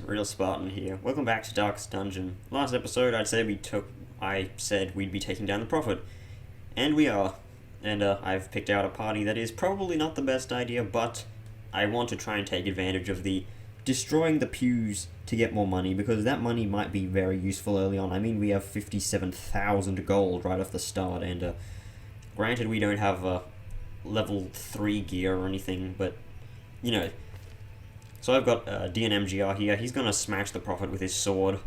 Real Spartan here. Welcome back to Darkest Dungeon. Last episode, I said we'd be taking down the Prophet, and we are. And I've picked out a party that is probably not the best idea, but I want to try and take advantage of the destroying the pews to get more money, because that money might be very useful early on. I mean, we have 57,000 gold right off the start, and granted we don't have level 3 gear or anything, but you know. So I've got DNMGR here. He's going to smash the Prophet with his sword.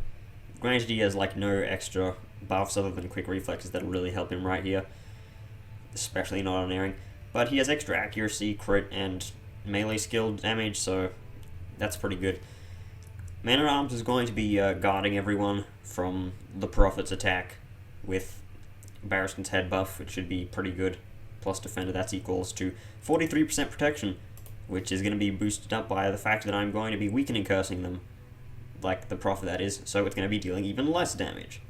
Granted, he has like no extra buffs other than quick reflexes that'll really help him right here, especially not on airing. But he has extra accuracy, crit, and melee skill damage, so that's pretty good. Man-at-Arms is going to be guarding everyone from the Prophet's attack with Barristan's head buff, which should be pretty good. Plus Defender, that's equals to 43% protection, which is going to be boosted up by the fact that I'm going to be weakening cursing them, like the Prophet that is, so it's going to be dealing even less damage.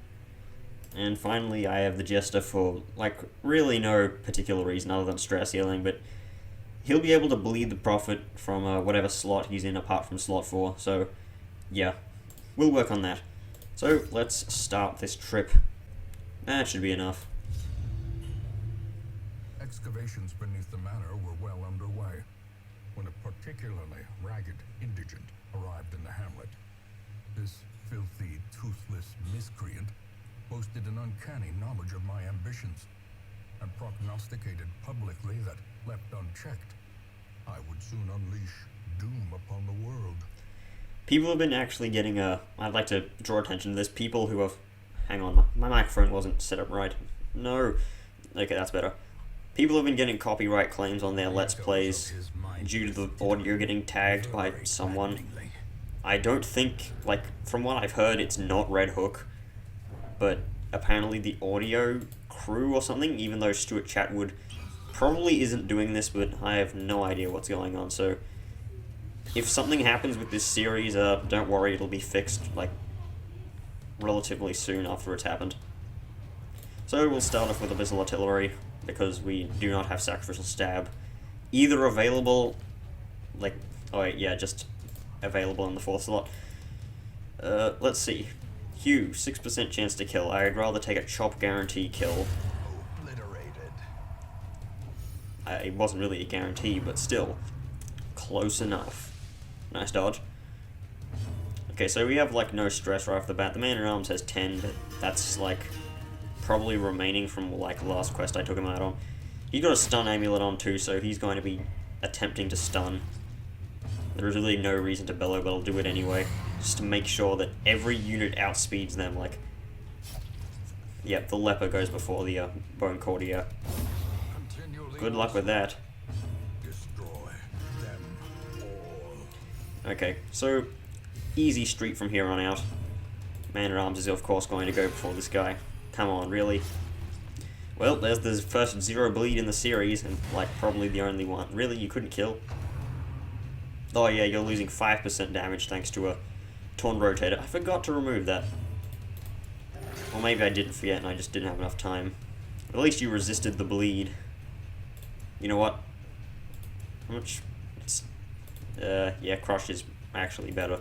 And finally, I have the Jester for, like, really no particular reason other than stress healing, but he'll be able to bleed the Prophet from whatever slot he's in apart from slot 4, so yeah, we'll work on that. So let's start this trip. That should be enough. Excavations beneath the manor were well underway when a particularly ragged indigent arrived in the hamlet. This filthy, toothless miscreant boasted an uncanny knowledge of my ambitions and prognosticated publicly that, left unchecked, I would soon unleash doom upon the world. People have been actually getting I'd like to draw attention to this. People who have... Hang on, my microphone wasn't set up right. No. Okay, that's better. People have been getting copyright claims on their Let's Plays due to the audio getting tagged by someone. I don't think, like, from what I've heard, it's not Red Hook, but apparently the audio crew or something, even though Stuart Chatwood probably isn't doing this, but I have no idea what's going on, so if something happens with this series, don't worry, it'll be fixed, like, relatively soon after it's happened. So we'll start off with Abyssal Artillery, because we do not have Sacrificial Stab either available, like, oh wait, yeah, just available in the 4th slot. Let's see. Hugh, 6% chance to kill. I'd rather take a chop guarantee kill. It wasn't really a guarantee, but still, close enough. Nice dodge. Okay, so we have, like, no stress right off the bat. The Man-at-Arms has 10, but that's, like, probably remaining from, like, last quest I took him out on. He got a stun amulet on too, so he's going to be attempting to stun. There is really no reason to bellow, but I'll do it anyway, just to make sure that every unit outspeeds them, like... Yep, the Leper goes before the Bone Courtier. Good luck with that. Okay, so easy street from here on out. Man-at-Arms is of course going to go before this guy. Come on, really? Well, there's the first 0 bleed in the series, and, like, probably the only one. Really, you couldn't kill? Oh yeah, you're losing 5% damage thanks to a Torn Rotator. I forgot to remove that. Or maybe I didn't forget and I just didn't have enough time. At least you resisted the bleed. You know what? How much? Yeah, Crush is actually better.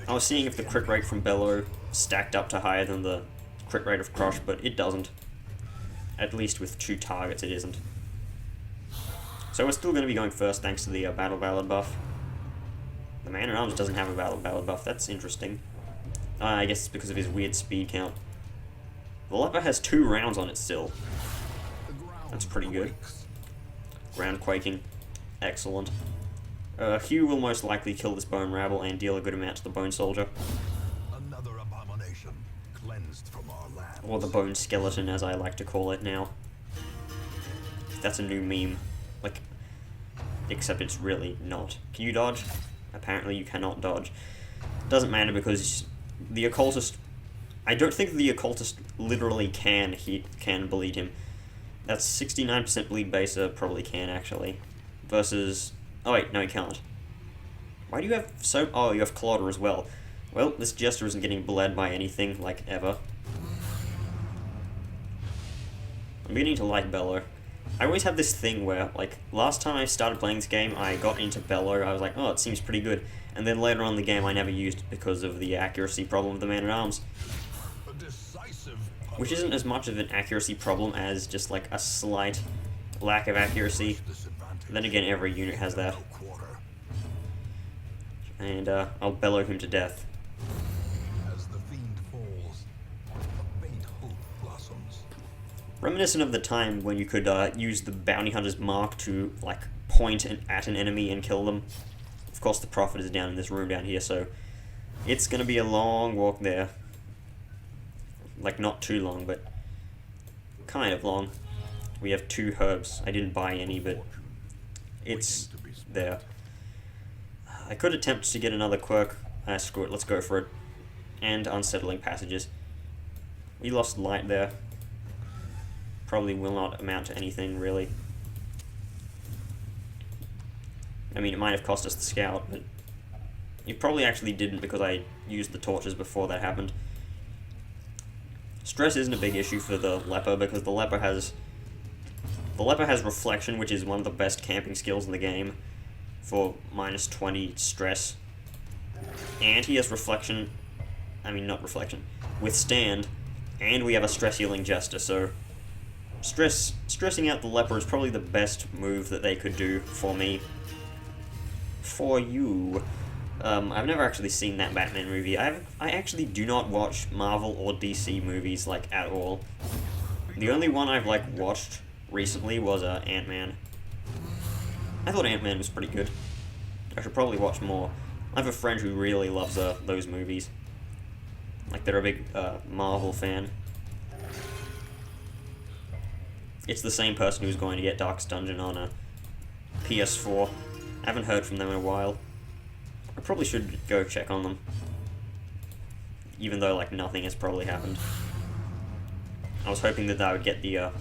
I was seeing if the crit rate from Bellow stacked up to higher than the crit rate of Crush, but it doesn't. At least with 2 targets it isn't. So we're still going to be going first thanks to the Battle Ballad buff. The Man-at-Arms doesn't have a Battle Ballad buff, that's interesting. I guess it's because of his weird speed count. The Leper has 2 rounds on it still. That's pretty good. Ground quaking. Excellent. Hugh will most likely kill this Bone Rabble and deal a good amount to the Bone Soldier. Another abomination cleansed from our lands. Or the Bone Skeleton, as I like to call it now. That's a new meme. Like, except it's really not. Can you dodge? Apparently you cannot dodge. Doesn't matter because the Occultist... I don't think the Occultist literally can bleed him. That's 69% bleed base, probably can actually. Versus... Oh wait, no he can't. Why do you have so... Oh, you have Clauder as well. Well, this Jester isn't getting bled by anything, like, ever. I'm beginning to like Bellow. I always have this thing where, like, last time I started playing this game, I got into Bellow, I was like, oh, it seems pretty good. and then later on in the game I never used it because of the accuracy problem of the Man-at-Arms. A decisive Which isn't as much of an accuracy problem as just like a slight lack of accuracy. disadvantage. Then again, every unit has that. Quarter. And I'll bellow him to death. As the fiend falls, a faint hope blossoms. Reminiscent of the time when you could use the bounty hunter's mark to like point at an enemy and kill them. Of course, the Prophet is down in this room down here, so it's gonna be a long walk there. Like, not too long, but kind of long. We have 2 herbs. I didn't buy any, but it's there. I could attempt to get another quirk. Screw it, let's go for it. And unsettling passages. We lost light there. Probably will not amount to anything, really. I mean, it might have cost us the scout, but it probably actually didn't because I used the torches before that happened. Stress isn't a big issue for the leper because the leper has reflection, which is one of the best camping skills in the game for minus 20 stress. And he has reflection, not reflection, withstand, and we have a stress healing jester, so stressing out the leper is probably the best move that they could do for me. For you. I've never actually seen that Batman movie. I actually do not watch Marvel or DC movies, like, at all. The only one I've, like, watched recently was Ant-Man. I thought Ant-Man was pretty good. I should probably watch more. I have a friend who really loves those movies. Like, they're a big Marvel fan. It's the same person who's going to get Darkest Dungeon on a PS4. I haven't heard from them in a while. I probably should go check on them. Even though, like, nothing has probably happened. I was hoping that I would get the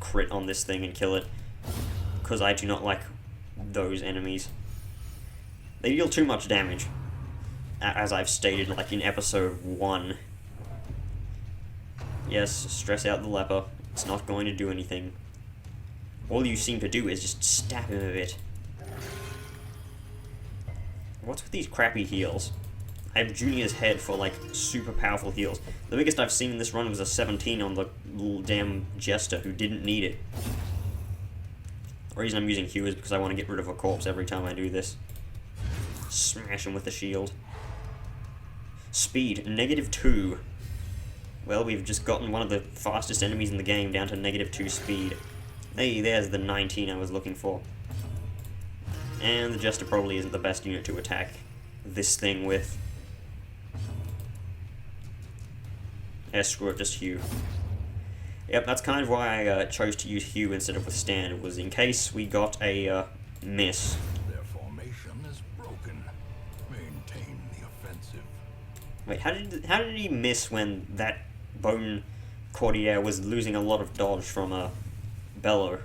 crit on this thing and kill it. Because I do not like those enemies. They deal too much damage. As I've stated, like, in episode 1. Yes, stress out the leper. It's not going to do anything. All you seem to do is just stab him a bit. What's with these crappy heals? I have Junior's head for, like, super powerful heals. The biggest I've seen in this run was a 17 on the little damn Jester who didn't need it. The reason I'm using Hugh is because I want to get rid of a corpse every time I do this. Smash him with the shield. Speed, -2. Well, we've just gotten one of the fastest enemies in the game down to -2 speed. Hey, there's the 19 I was looking for. And the Jester probably isn't the best unit to attack this thing with. Yeah, screw it, just Hugh. Yep, that's kind of why I chose to use Hugh instead of Withstand, was in case we got a miss. Their formation is broken. Maintain the offensive. Wait, how did he miss when that Bone Courtier was losing a lot of dodge from Bellow?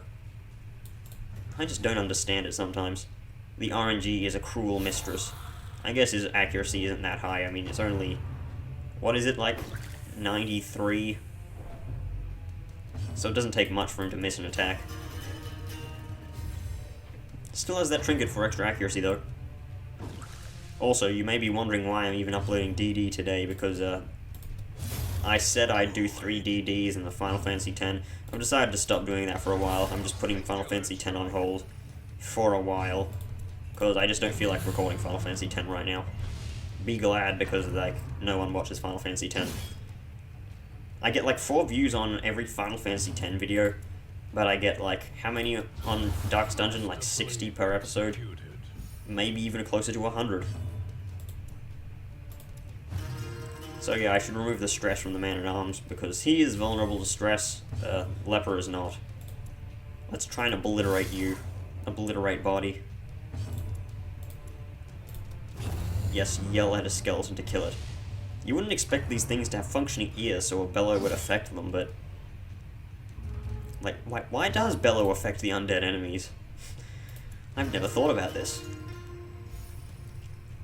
I just don't understand it sometimes. The RNG is a cruel mistress. I guess his accuracy isn't that high. I mean, it's only... what is it, like 93? So it doesn't take much for him to miss an attack. Still has that trinket for extra accuracy, though. Also, you may be wondering why I'm even uploading DD today, because I said I'd do 3 DDs in the Final Fantasy X. I've decided to stop doing that for a while. I'm just putting Final Fantasy X on hold for a while, because I just don't feel like recording Final Fantasy X right now. Be glad, because, like, no one watches Final Fantasy X. I get, like, 4 views on every Final Fantasy X video, but I get, like, how many on Darkest Dungeon? Like, 60 per episode? Maybe even closer to 100. So yeah, I should remove the stress from the Man-at-Arms, because he is vulnerable to stress, Leper is not. Let's try and obliterate you. Obliterate body. Yes, yell at a skeleton to kill it. You wouldn't expect these things to have functioning ears so a bellow would affect them, but... like, why does bellow affect the undead enemies? I've never thought about this.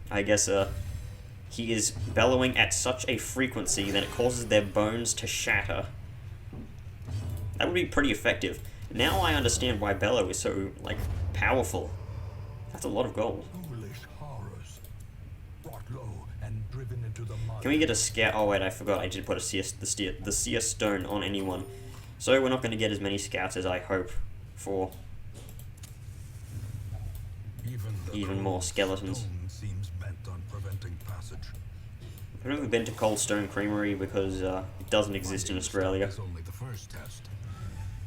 I guess, he is bellowing at such a frequency that it causes their bones to shatter. That would be pretty effective. Now I understand why bellow is so, like, powerful. That's a lot of gold. Foolish horrors. blow and driven into the mud. Can we get a scout? Oh wait, I forgot. I did put the seer stone on anyone. So we're not going to get as many scouts as I hope for. Even more skeletons. Stone seems bent on preventing passage. I've never been to Cold Stone Creamery because it doesn't exist in Australia. It's only the first test.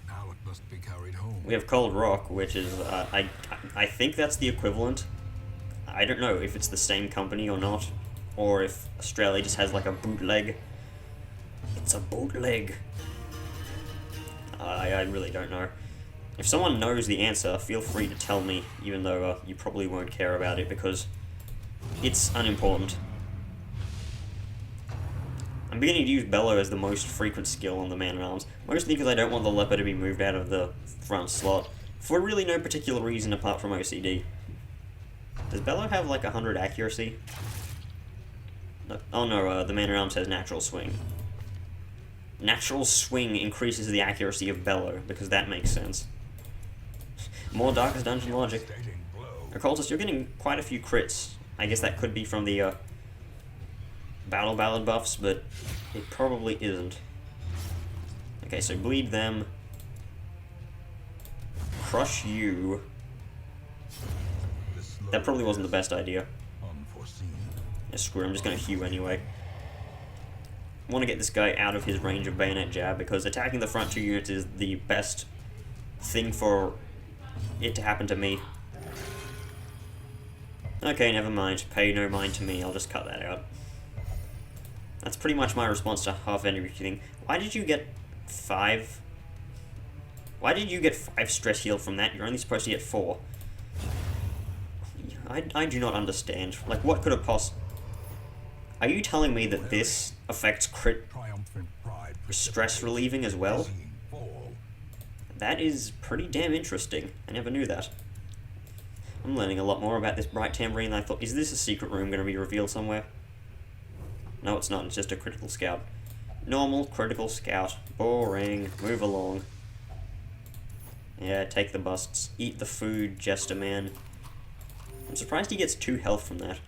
Now it must be carried home. We have Cold Rock, which is I think that's the equivalent. I don't know if it's the same company or not, or if Australia just has like a bootleg. It's a bootleg. I really don't know. If someone knows the answer, feel free to tell me, even though you probably won't care about it because it's unimportant. I'm beginning to use Bellow as the most frequent skill on the Man-at-Arms, mostly because I don't want the leopard to be moved out of the front slot, for really no particular reason apart from OCD. Does Bellow have like 100 accuracy? No. Oh no, the Man-at-Arms has natural swing. Natural swing increases the accuracy of Bellow, because that makes sense. More Darkest Dungeon logic. Occultist, you're getting quite a few crits. I guess that could be from the Battle Ballad buffs, but it probably isn't. Okay, so bleed them. Crush you. That probably wasn't the best idea. Yeah, screw it, I'm just gonna hew anyway. I want to get this guy out of his range of bayonet jab, because attacking the front two units is the best thing for it to happen to me. Okay, never mind. Pay no mind to me, I'll just cut that out. That's pretty much my response to half everything. Why did you get 5? Why did you get 5 stress heal from that? You're only supposed to get 4. I do not understand. Like, what could have possibly... Are you telling me that this affects crit stress relieving as well? That is pretty damn interesting. I never knew that. I'm learning a lot more about this bright tambourine than I thought. Is this a secret room going to be revealed somewhere? No, it's not. It's just a critical scout. Normal critical scout. Boring. Move along. Yeah, take the busts. Eat the food, Jester Man. I'm surprised he gets 2 health from that.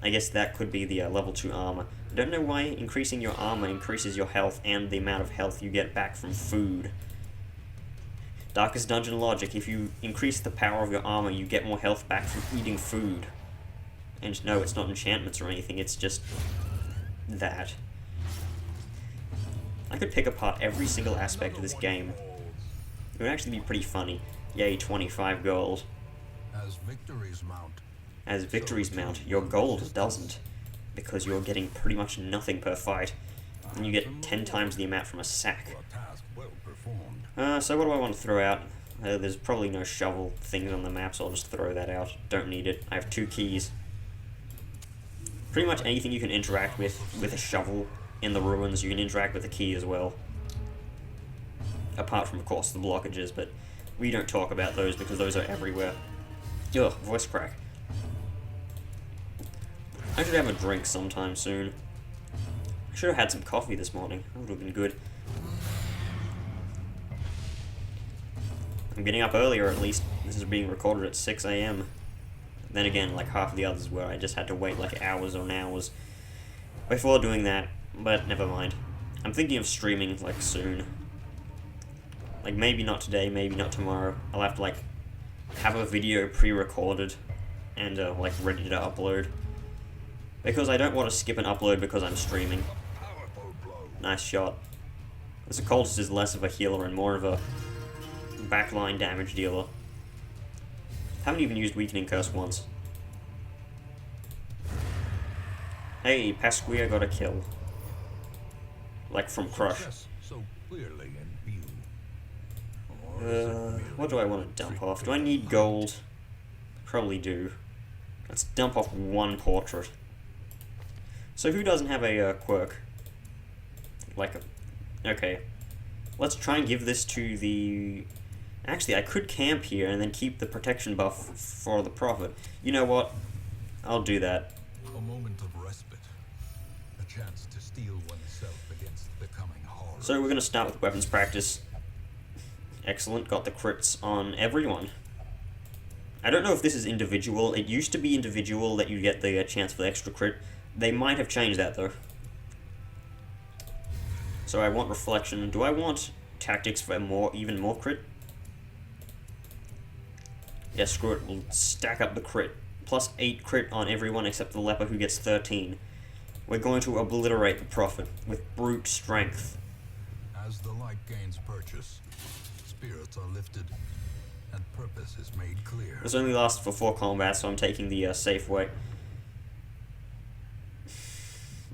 I guess that could be the level 2 armor. I don't know why increasing your armor increases your health and the amount of health you get back from food. Darkest Dungeon logic, if you increase the power of your armor, you get more health back from eating food. And no, it's not enchantments or anything, it's just that. I could pick apart every single aspect of this game. It would actually be pretty funny. Yay, 25 gold. As victories mount, your gold doesn't, because you're getting pretty much nothing per fight, and you get 10 times the amount from a sack. So what do I want to throw out? There's probably no shovel things on the map, so I'll just throw that out. Don't need it. I have 2 keys. Pretty much anything you can interact with a shovel in the ruins, you can interact with a key as well. Apart from, of course, the blockages, but we don't talk about those because those are everywhere. Ugh, voice crack. I should have a drink sometime soon. I should have had some coffee this morning. That would have been good. I'm getting up earlier, at least. This is being recorded at 6 AM. Then again, like half of the others where I just had to wait like hours on hours before doing that, but never mind. I'm thinking of streaming like soon. Like maybe not today, maybe not tomorrow. I'll have to like have a video pre-recorded and like ready to upload. Because I don't want to skip an upload because I'm streaming. Nice shot. This occultist is less of a healer and more of a backline damage dealer. Haven't even used Weakening Curse once. Hey, Pasquia got a kill. Like from Crush. What do I want to dump off? Do I need gold? Probably do. Let's dump off 1 portrait. So who doesn't have a quirk? Like a... Okay. Let's try and give this to the... Actually, I could camp here and then keep the protection buff for the Prophet. You know what? I'll do that. A moment of respite. A chance to steel oneself against the coming horror. So we're going to start with weapons practice. Excellent, got the crits on everyone. I don't know if this is individual. It used to be individual that you get the chance for the extra crit. They might have changed that, though. So I want reflection. Do I want tactics for even more crit? Yeah, screw it. We'll stack up the crit. Plus 8 crit on everyone except the leper, who gets 13. We're going to obliterate the prophet with brute strength. As the light gains purchase, spirits are lifted, and purpose is made clear. This only lasts for 4 combats, so I'm taking the safe way.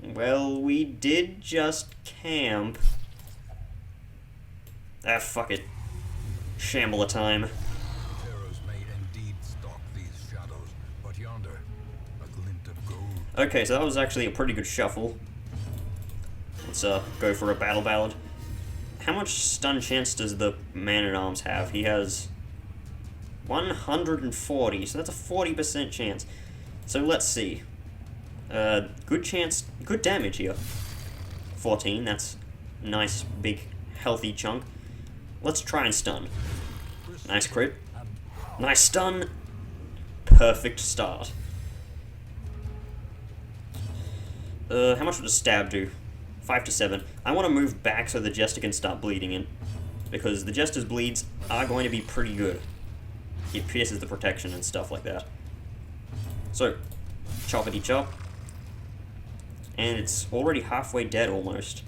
Well, we did just camp. Ah, fuck it. Shambler time. Terrors may indeed stalk these shadows, but yonder, a glint of gold. Okay, so that was actually a pretty good shuffle. Let's go for a battle ballad. How much stun chance does the man-at-arms have? He has 140, so that's a 40% chance. So let's see. Good chance, good damage here. 14, that's a nice, big, healthy chunk. Let's try and stun. Nice crit. Nice stun. Perfect start. How much would a stab do? 5 to 7. I want to move back so the Jester can start bleeding in. Because the Jester's bleeds are going to be pretty good. It pierces the protection and stuff like that. So, choppity chop. And it's already halfway dead almost.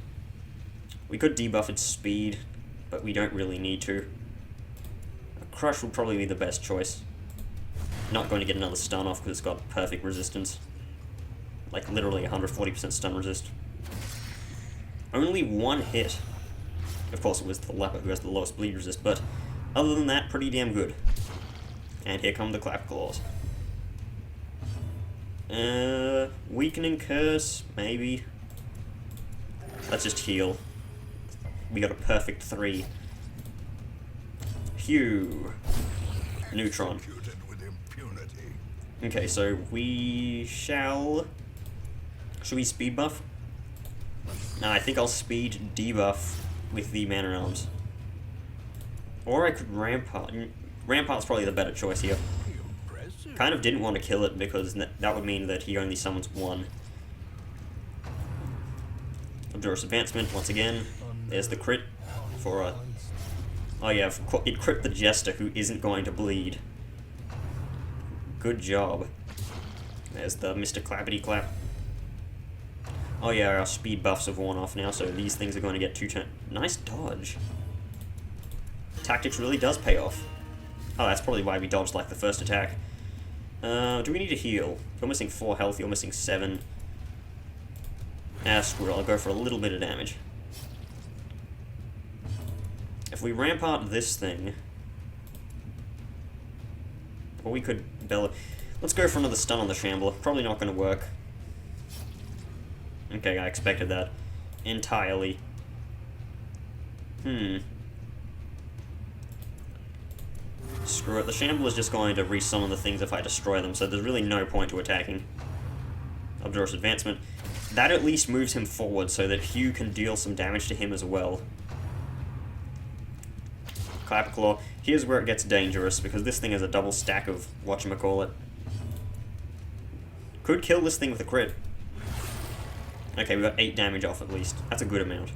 We could debuff its speed, but we don't really need to. A crush would probably be the best choice. Not going to get another stun off because it's got perfect resistance. Like literally 140% stun resist. Only 1 hit. Of course it was the leper who has the lowest bleed resist, but other than that, pretty damn good. And here come the clap claws. Weakening curse, maybe. Let's just heal. We got a perfect 3. Phew. Neutron. Executed with impunity. Okay, so we shall... Should we speed buff? Nah, I think I'll speed debuff with the man-at-arms. Or I could rampart. Rampart's probably the better choice here. Impressive. Kind of didn't want to kill it because that would mean that he only summons 1. Obdurus Advancement, once again. There's the crit for a... Oh yeah, it crit the Jester who isn't going to bleed. Good job. There's the Mr. Clappity Clap. Oh yeah, our speed buffs have worn off now, so these things are going to get 2 turns. Nice dodge. Tactics really does pay off. Oh, that's probably why we dodged like the first attack. Do we need to heal? You're missing 4 health, you're missing 7. Ah, screw it, I'll go for a little bit of damage. If we rampart this thing... Or we could bellow... Let's go for another stun on the Shambler. Probably not going to work. Okay, I expected that. Entirely. Screw it, the Shambler's just going to resummon the things if I destroy them, so there's really no point to attacking. Obdurus Advancement. That at least moves him forward so that Hugh can deal some damage to him as well. Clapperclaw. Here's where it gets dangerous, because this thing has a double stack of whatchamacallit. Could kill this thing with a crit. Okay, we got 8 damage off at least. That's a good amount.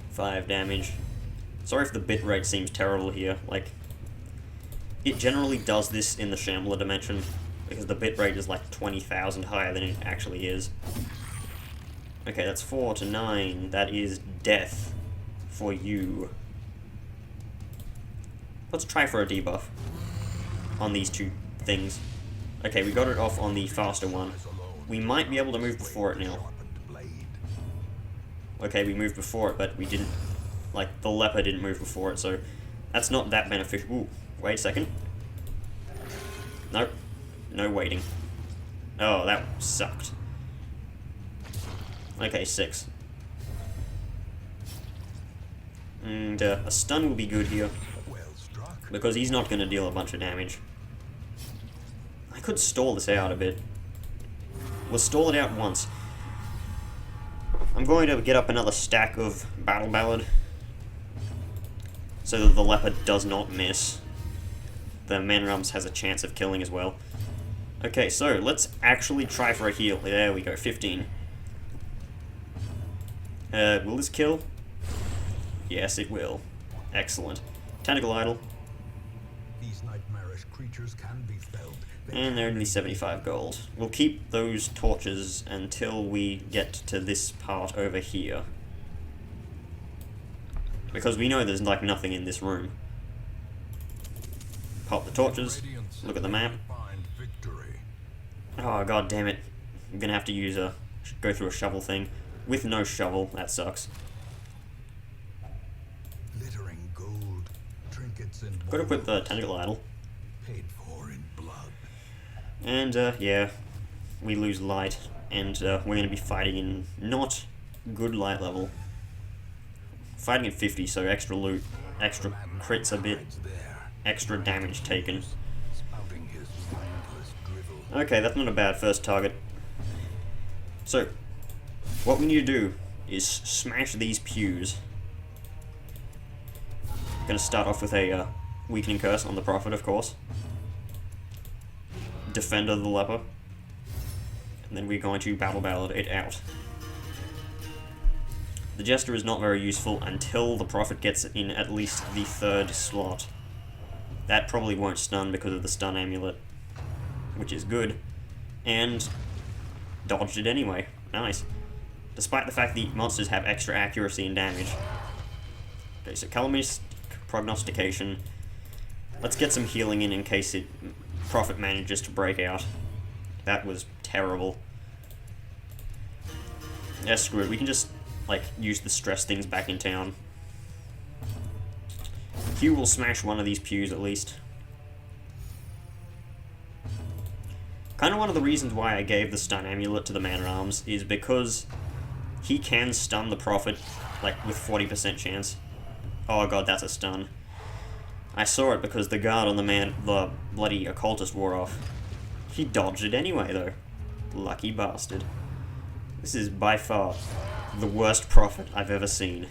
5 damage. Sorry if the bitrate seems terrible here. Like, it generally does this in the Shambler dimension, because the bitrate is like 20,000 higher than it actually is. Okay, that's 4 to 9. That is death for you. Let's try for a debuff on these 2 things. Okay, we got it off on the faster one. We might be able to move before it now. Okay, we moved before it, but we didn't... Like, the leper didn't move before it, so that's not that beneficial. Ooh, wait a second. Nope. No waiting. Oh, that sucked. Okay, 6. And a stun will be good here, because he's not going to deal a bunch of damage. I could stall this out a bit. We'll stall it out once. I'm going to get up another stack of Battle Ballad, so that the leopard does not miss. the man-at-arms has a chance of killing as well. Okay, so let's actually try for a heal. There we go, 15. Will this kill? Yes, it will. Excellent. Tentacle Idol. These nightmarish creatures can be felled. And they're only 75 gold. We'll keep those torches until we get to this part over here. Because we know there's like nothing in this room. Pop the torches. Look at the map. Oh, god damn it. I'm gonna have to go through a shovel thing. With no shovel, that sucks. Glittering gold, trinkets and Gotta equip the Tentacle Idol. paid for in blood. And, yeah, we lose light. And, we're gonna be fighting in not good light level. Fighting at 50, so extra loot, extra crits a bit, extra damage taken. Okay, that's not a bad first target. So, what we need to do is smash these pews. Gonna start off with a weakening curse on the Prophet, of course. Defender the Leper. And then we're going to battle ballad it out. The Jester is not very useful until the Prophet gets in at least the 3rd slot. That probably won't stun because of the stun amulet, which is good. And dodged it anyway. Nice. Despite the fact the monsters have extra accuracy and damage. Okay, so Calamity Prognostication. Let's get some healing in case Prophet manages to break out. That was terrible. Yeah, screw it. We can just, like, use the stress things back in town. Q will smash one of these pews at least. Kind of one of the reasons why I gave the stun amulet to the man-at-arms is because he can stun the Prophet, like, with 40% chance. Oh god, that's a stun. I saw it because the guard on the bloody occultist wore off. He dodged it anyway, though. Lucky bastard. This is by far the worst Prophet I've ever seen.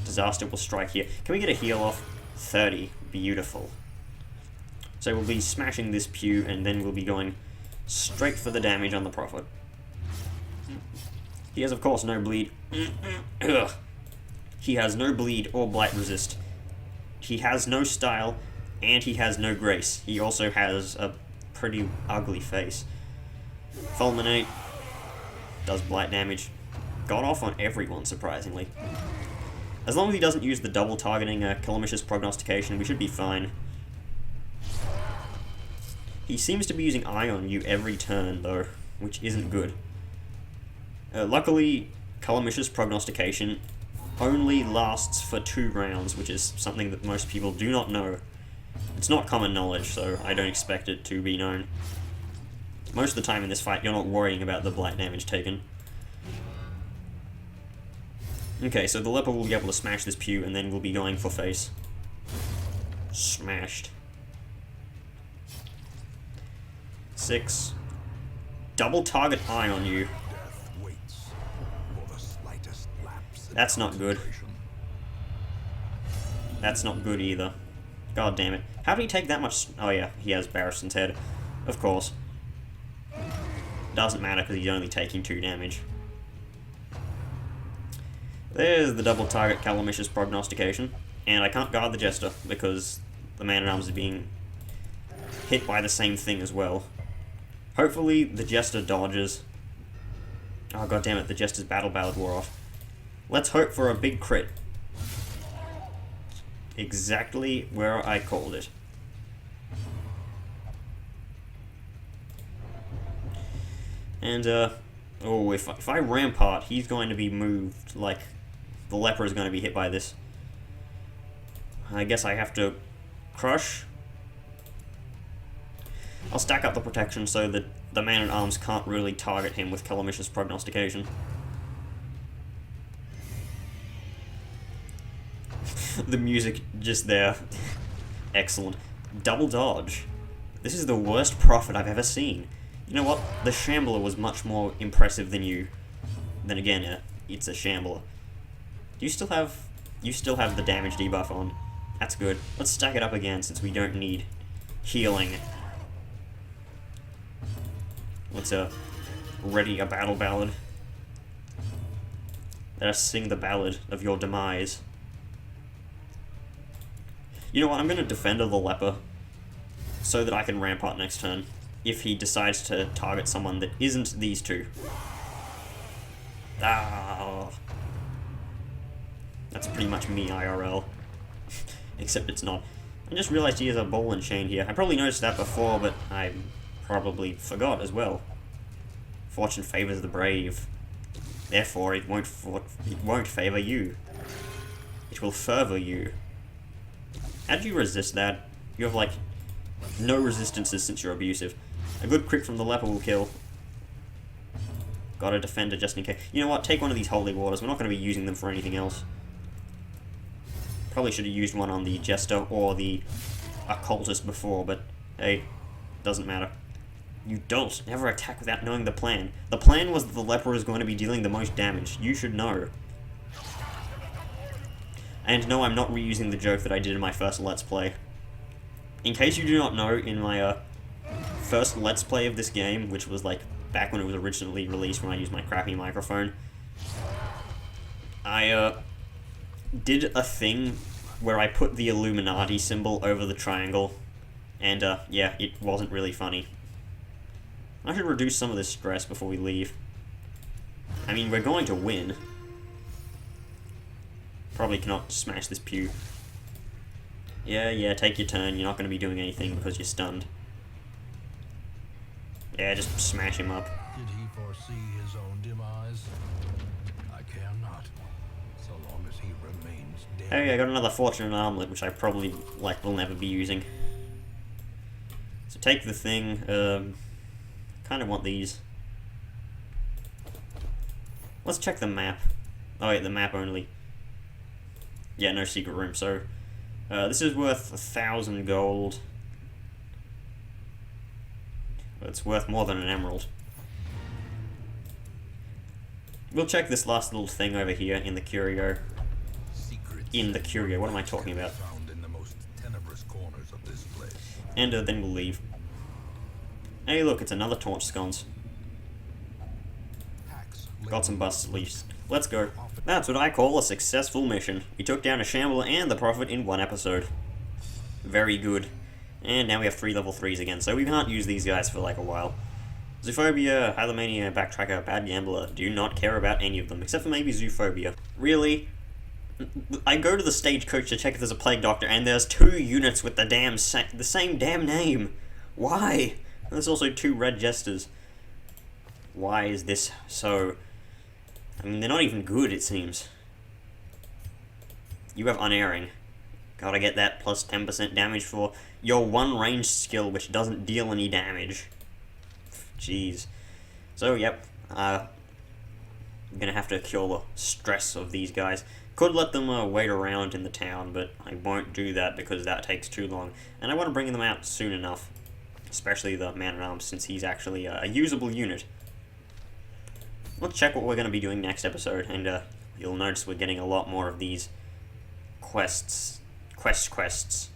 Disaster will strike here. Can we get a heal off? 30. Beautiful. So we'll be smashing this pew, and then we'll be going straight for the damage on the Prophet. He has, of course, no bleed. Ugh. He has no bleed or blight resist. He has no style, and he has no grace. He also has a pretty ugly face. Fulminate does blight damage. Got off on everyone, surprisingly. As long as he doesn't use the double targeting Calamitious Prognostication, we should be fine. He seems to be using Eye on you every turn, though, which isn't good. Luckily, Calamitious Prognostication only lasts for 2 rounds, which is something that most people do not know. It's not common knowledge, so I don't expect it to be known. Most of the time in this fight, you're not worrying about the blight damage taken. Okay, so the Leper will be able to smash this pew, and then we'll be going for face. Smashed. 6. Double target Eye on you. That's not good. That's not good either. God damn it. How did he take that much? Oh yeah, he has Barristan's head. Of course. Doesn't matter because he's only taking 2 damage. There's the double target Calamitious Prognostication. And I can't guard the Jester because the man-at-arms is being hit by the same thing as well. Hopefully the Jester dodges. Oh god damn it, the Jester's Battle Ballad wore off. Let's hope for a big crit. Exactly where I called it. And, oh, if I Rampart, he's going to be moved, like, the Leper is going to be hit by this. I guess I have to Crush. I'll stack up the protection so that the man-at-arms can't really target him with Calamitious Prognostication. The music just there. Excellent. Double dodge. This is the worst Prophet I've ever seen. You know what? The Shambler was much more impressive than you. Then again, it's a Shambler. Do you still have... You still have the damage debuff on. That's good. Let's stack it up again since we don't need healing. Let's ready a battle ballad. Let us sing the ballad of your demise. You know what, I'm gonna Defender the Leper so that I can ramp up next turn if he decides to target someone that isn't these two. Ah, that's pretty much me IRL. Except it's not. I just realized he has a ball and chain here. I probably noticed that before, but I probably forgot as well. Fortune favors the brave. Therefore, it won't favor you. It will fervor you. How do you resist that? You have, like, no resistances since you're abusive. A good crit from the leper will kill. Got a defender just in case. You know what? Take one of these holy waters. We're not going to be using them for anything else. Probably should have used one on the jester or the occultist before, but hey, doesn't matter. You dolt. Never attack without knowing the plan. The plan was that the leper is going to be dealing the most damage. You should know. And no, I'm not reusing the joke that I did in my first Let's Play. In case you do not know, in my first Let's Play of this game, which was like back when it was originally released when I used my crappy microphone, I did a thing where I put the Illuminati symbol over the triangle, and yeah, it wasn't really funny. I should reduce some of this stress before we leave. I mean, we're going to win. Probably cannot smash this pew. Yeah, take your turn. You're not going to be doing anything because you're stunned. Yeah, just smash him up. Did he foresee his own demise? I care not, so long as he remains dead. Hey, I got another Fortunate Armlet, which I probably, like, will never be using. So take the thing, kind of want these. Let's check the map. Oh wait, the map only. Yeah, no secret room, so this is worth 1,000 gold. It's worth more than an emerald. We'll check this last little thing over here in the curio. What am I talking about? Found in the most tenebrous corners of this place. And then we'll leave. Hey look, it's another torch scones. Got some busts at least. Let's go. That's what I call a successful mission. We took down a shambler and the prophet in one episode. Very good. And now we have 3 level 3s again, so we can't use these guys for like a while. Zoophobia, Hylomania, Backtracker, Bad Gambler, do not care about any of them, except for maybe Zoophobia. Really? I go to the stagecoach to check if there's a plague doctor, and there's 2 units with the same damn name. Why? And there's also 2 red jesters. Why is this so? I mean, they're not even good, it seems. You have Unerring. Gotta get that plus 10% damage for your 1 ranged skill, which doesn't deal any damage. Jeez. So, yep. I'm gonna have to cure the stress of these guys. Could let them wait around in the town, but I won't do that because that takes too long. And I want to bring them out soon enough. Especially the Man-at-Arms, since he's actually a usable unit. Let's check what we're going to be doing next episode, and you'll notice we're getting a lot more of these quests. Quests.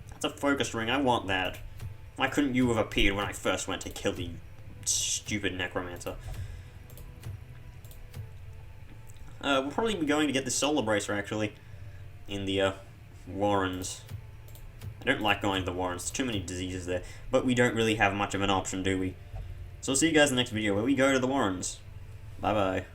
That's a focus ring, I want that. Why couldn't you have appeared when I first went to kill the stupid necromancer? We'll probably be going to get the solar bracer, actually, in the Warrens. I don't like going to the Warrens, there's too many diseases there, but we don't really have much of an option, do we? So I'll see you guys in the next video where we go to the Warrens. Bye-bye.